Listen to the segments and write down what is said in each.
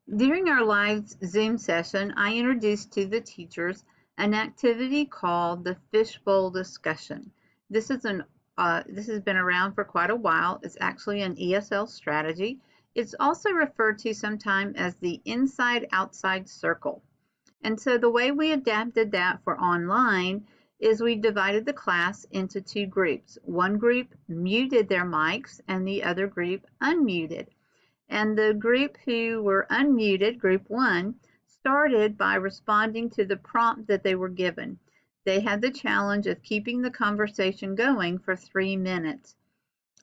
During our live Zoom session, I introduced to the teachers an activity called the fishbowl discussion. This has been around for quite a while. It's actually an ESL strategy. It's also referred to sometimes as the inside-outside circle. And so the way we adapted that for online is we divided the class into two groups. One group muted their mics and the other group unmuted. And the group who were unmuted, group one, started by responding to the prompt that they were given. They had the challenge of keeping the conversation going for 3 minutes.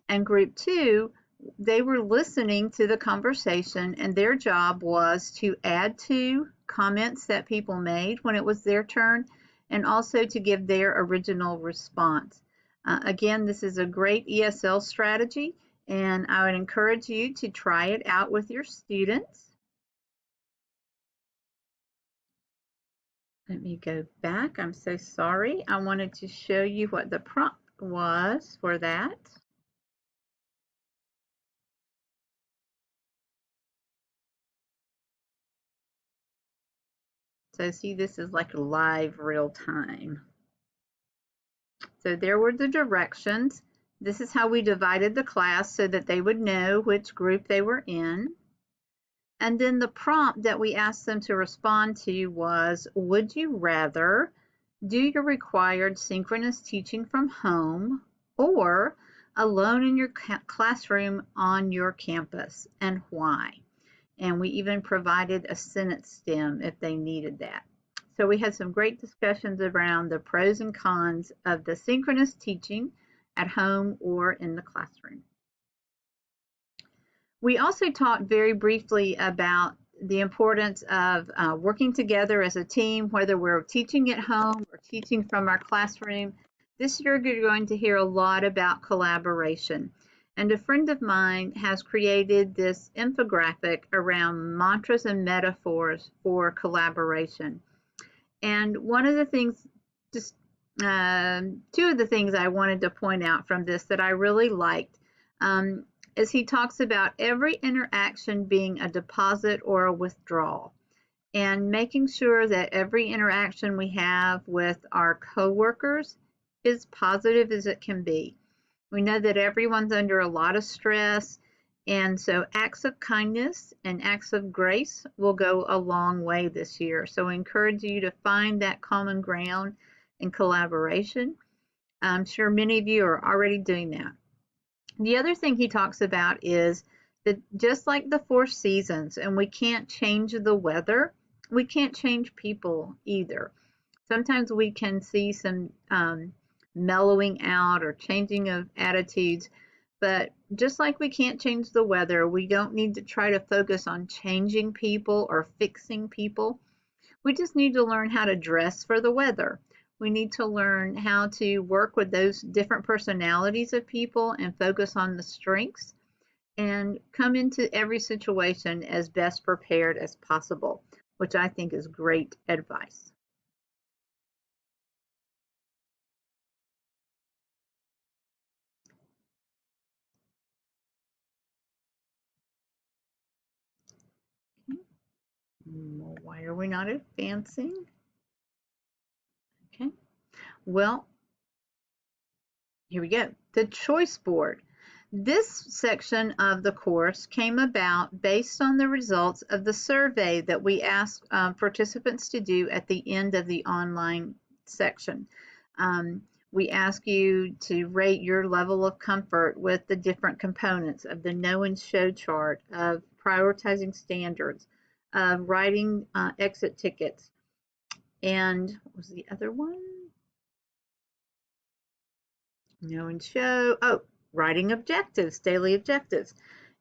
And group two, they were listening to the conversation, and their job was to add to comments that people made when it was their turn, and also to give their original response. Again, this is a great ESL strategy, and I would encourage you to try it out with your students. Let me go back. I'm so sorry. I wanted to show you what the prompt was for that. So see, this is like live real time. So there were the directions. This is how we divided the class so that they would know which group they were in. And then the prompt that we asked them to respond to was, would you rather do your required synchronous teaching from home or alone in your classroom on your campus, and why? And we even provided a sentence stem if they needed that. So we had some great discussions around the pros and cons of the synchronous teaching at home or in the classroom. We also talked very briefly about the importance of working together as a team, whether we're teaching at home or teaching from our classroom. This year, you're going to hear a lot about collaboration. And a friend of mine has created this infographic around mantras and metaphors for collaboration. And one of the things, just two of the things I wanted to point out from this that I really liked, is he talks about every interaction being a deposit or a withdrawal, and making sure that every interaction we have with our coworkers is positive as it can be. We know that everyone's under a lot of stress, and so acts of kindness and acts of grace will go a long way this year. So I encourage you to find that common ground in collaboration. I'm sure many of you are already doing that. The other thing he talks about is that just like the 4 seasons, and we can't change the weather, we can't change people either. Sometimes we can see some mellowing out or changing of attitudes, but just like we can't change the weather, we don't need to try to focus on changing people or fixing people. We just need to learn how to dress for the weather. We need to learn how to work with those different personalities of people and focus on the strengths and come into every situation as best prepared as possible, which I think is great advice. Why are we not advancing? Okay, well, here we go. The choice board. This section of the course came about based on the results of the survey that we asked participants to do at the end of the online section. We ask you to rate your level of comfort with the different components of the know and show chart, of prioritizing standards, of writing exit tickets, and what was the other one? Know and show. Oh, writing objectives, daily objectives.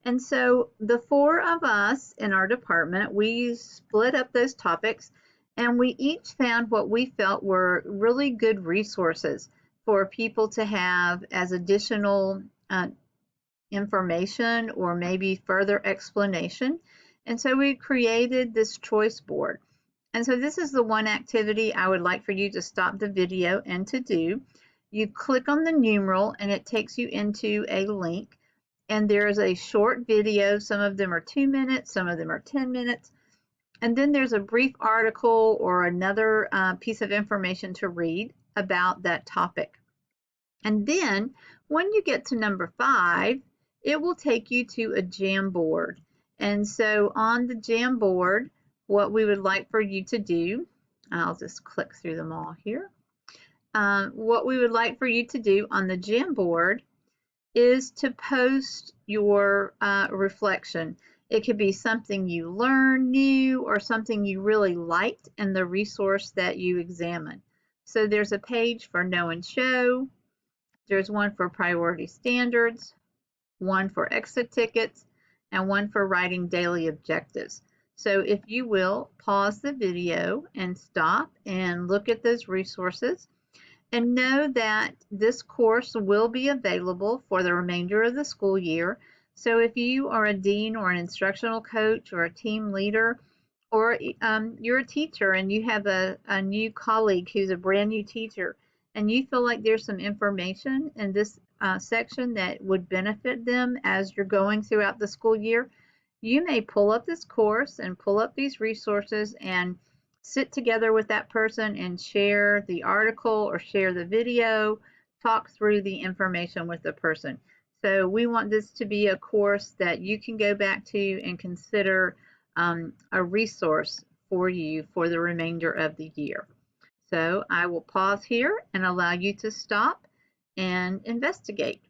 And so the 4 of us in our department, we split up those topics, and we each found what we felt were really good resources for people to have as additional information or maybe further explanation. And so we created this choice board. And so this is the one activity I would like for you to stop the video and to do. You click on the numeral and it takes you into a link. and there's a short video. Some of them are 2 minutes, some of them are 10 minutes. And then there's a brief article or another piece of information to read about that topic. And then when you get to number 5, it will take you to a Jamboard. And so on the Jamboard, what we would like for you to do, I'll just click through them all here. What we would like for you to do on the Jamboard is to post your reflection. It could be something you learned new or something you really liked in the resource that you examined. So there's a page for Know and Show. There's one for Priority Standards, one for Exit Tickets, and one for Writing Daily Objectives. So if you will, pause the video and stop and look at those resources. And know that this course will be available for the remainder of the school year. So if you are a dean or an instructional coach or a team leader, or you're a teacher and you have a new colleague who's a brand new teacher, and you feel like there's some information in this section that would benefit them as you're going throughout the school year, you may pull up this course and pull up these resources and sit together with that person and share the article or share the video, talk through the information with the person. So we want this to be a course that you can go back to and consider a resource for you for the remainder of the year. So I will pause here and allow you to stop and investigate.